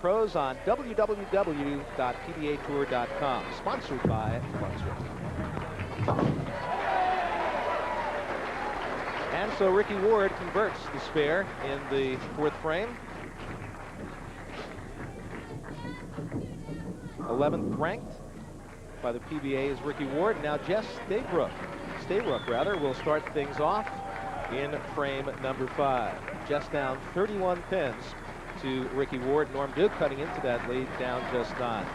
pros on www.pbatour.com. Sponsored by Clarksville. And so Ricky Ward converts the spare in the fourth frame. 11th ranked by the PBA is Ricky Ward. Now Jess Stayrook will start things off in frame number 5. Jess down 31 pins to Ricky Ward. Norm Duke cutting into that lead, down just 9.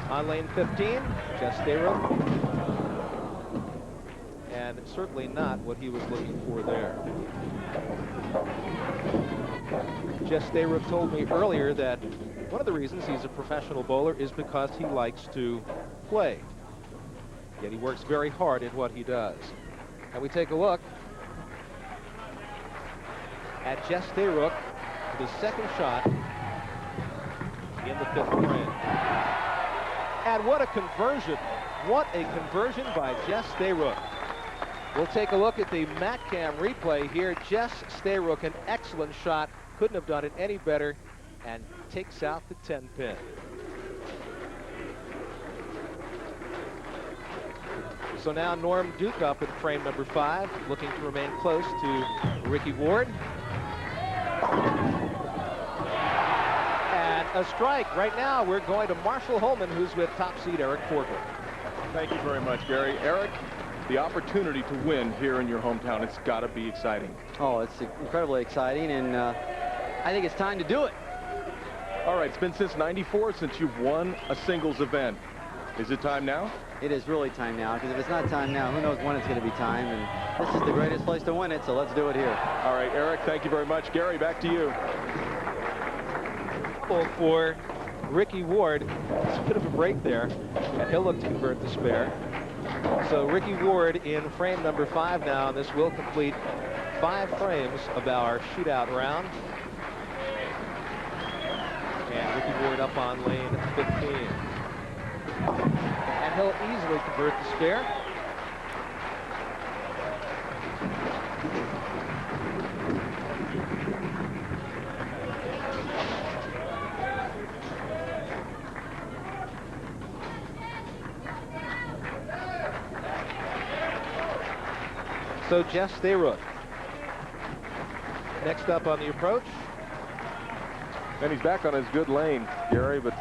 On lane 15, Jess Stayrook. And certainly not what he was looking for there. Jess Stayrook told me earlier that one of the reasons he's a professional bowler is because he likes to play. Yet he works very hard at what he does. And we take a look at Jess Stayrook for the second shot in the 5th frame. And what a conversion. What a conversion by Jess Stayrook. We'll take a look at the MatCam replay here. Jess Stayrook, an excellent shot. Couldn't have done it any better, and takes out the 10 pin. So now Norm Duke up in frame number 5, looking to remain close to Ricky Ward. And a strike. Right now we're going to Marshall Holman, who's with top seed Eric Forker. Thank you very much, Gary. Eric, the opportunity to win here in your hometown, it's got to be exciting. Oh, it's incredibly exciting, and I think it's time to do it. All right, it's been since '94 since you've won a singles event. Is it time now? It is really time now, because if it's not time now, who knows when it's going to be time, and this is the greatest place to win it, so let's do it here. All right, Eric, thank you very much. Gary, back to you. For Ricky Ward, it's a bit of a break there, and he'll look to convert the spare. So Ricky Ward in frame number 5 now, and this will complete 5 frames of our shootout round. And Ricky Ward up on lane 15. And he'll easily convert the spare. So Jess Stayrook next up on the approach. And he's back on his good lane, Gary, but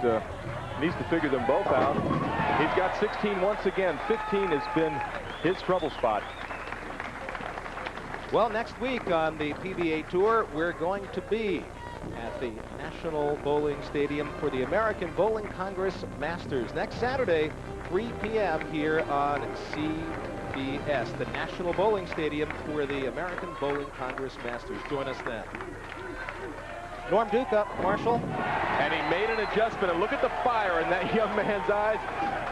needs to figure them both out. He's got 16 once again. 15 has been his trouble spot. Well, next week on the PBA Tour, we're going to be at the National Bowling Stadium for the American Bowling Congress Masters. Next Saturday, 3 p.m. here on CBS, the National Bowling Stadium for the American Bowling Congress Masters. Join us then. Norm Duke up, Marshall. And he made an adjustment, and look at the fire in that young man's eyes.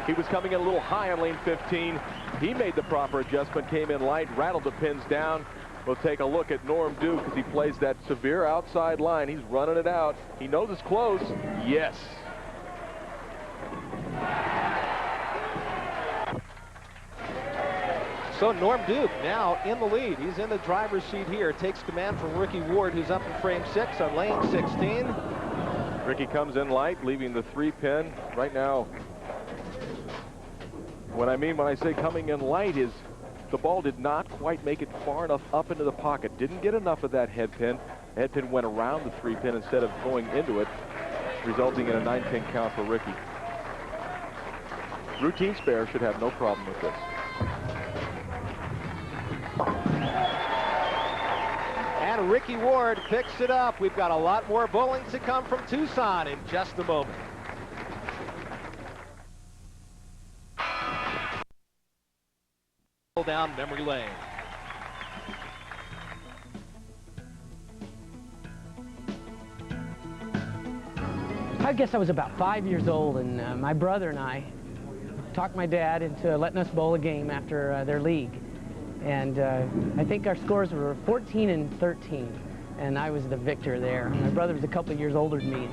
He was coming in a little high on lane 15. He made the proper adjustment, came in light, rattled the pins down. We'll take a look at Norm Duke as he plays that severe outside line. He's running it out. He knows it's close. Yes. So Norm Duke now in the lead. He's in the driver's seat here. Takes command from Ricky Ward, who's up in frame 6 on lane 16. Ricky comes in light, leaving the 3-pin. Right now, what I mean when I say coming in light is the ball did not quite make it far enough up into the pocket. Didn't get enough of that head pin. The head pin went around the 3-pin instead of going into it, resulting in a 9-pin count for Ricky. Routine spare should have no problem with this. And Ricky Ward picks it up. We've got a lot more bowling to come from Tucson in just a moment. Down memory lane. I guess I was about 5 years old, and my brother and I talked my dad into letting us bowl a game after their league. And I think our scores were 14 and 13, and I was the victor there. My brother was a couple of years older than me.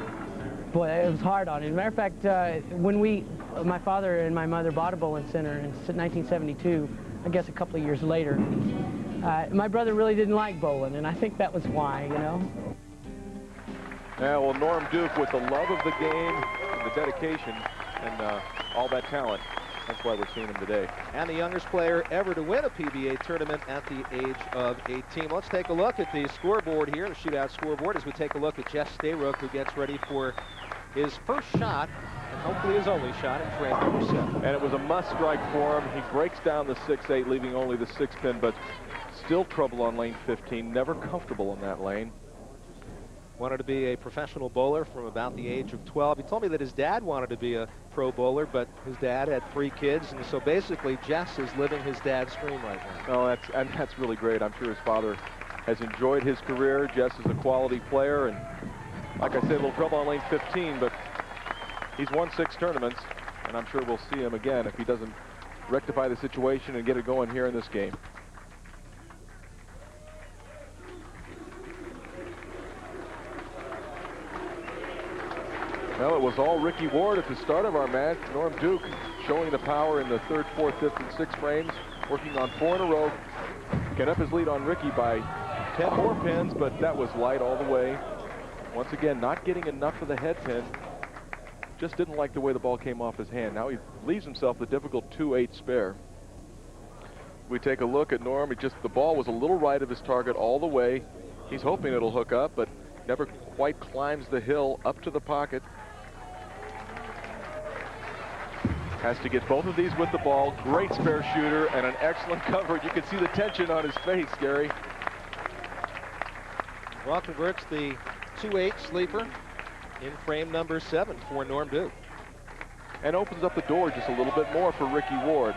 Boy, it was hard on him. As a matter of fact, when my father and my mother bought a bowling center in 1972, I guess a couple of years later, my brother really didn't like bowling, and I think that was why, you know. Yeah, well, Norm Duke with the love of the game and the dedication and all that talent. That's why we're seeing him today. And the youngest player ever to win a PBA tournament at the age of 18. Let's take a look at the scoreboard here, the shootout scoreboard, as we take a look at Jess Stayrook, who gets ready for his first shot, and hopefully his only shot in frame number 7. And it was a must strike for him. He breaks down the 6-8, leaving only the 6-pin, but still trouble on lane 15. Never comfortable in that lane. Wanted to be a professional bowler from about the age of 12. He told me that his dad wanted to be a pro bowler, but his dad had 3 kids, and so basically Jess is living his dad's dream right now. Oh, that's really great. I'm sure his father has enjoyed his career. Jess is a quality player, and like I said, a little trouble on lane 15, but he's won 6 tournaments, and I'm sure we'll see him again if he doesn't rectify the situation and get it going here in this game. Well, it was all Ricky Ward at the start of our match. Norm Duke showing the power in the 3rd, 4th, 5th, and 6th frames, working on 4 in a row. Get up his lead on Ricky by 10 more pins, but that was light all the way. Once again, not getting enough of the head pin. Just didn't like the way the ball came off his hand. Now he leaves himself the difficult 2-8 spare. We take a look at Norm. The ball was a little right of his target all the way. He's hoping it'll hook up, but never quite climbs the hill up to the pocket. Has to get both of these with the ball. Great spare shooter and an excellent coverage. You can see the tension on his face, Gary. Well, converts the 2-8 sleeper in frame number 7 for Norm Duke. And opens up the door just a little bit more for Ricky Ward.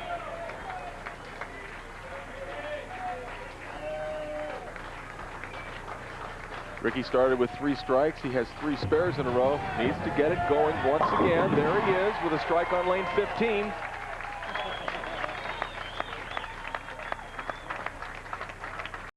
Ricky started with 3 strikes. He has 3 spares in a row. Needs to get it going once again. There he is with a strike on lane 15.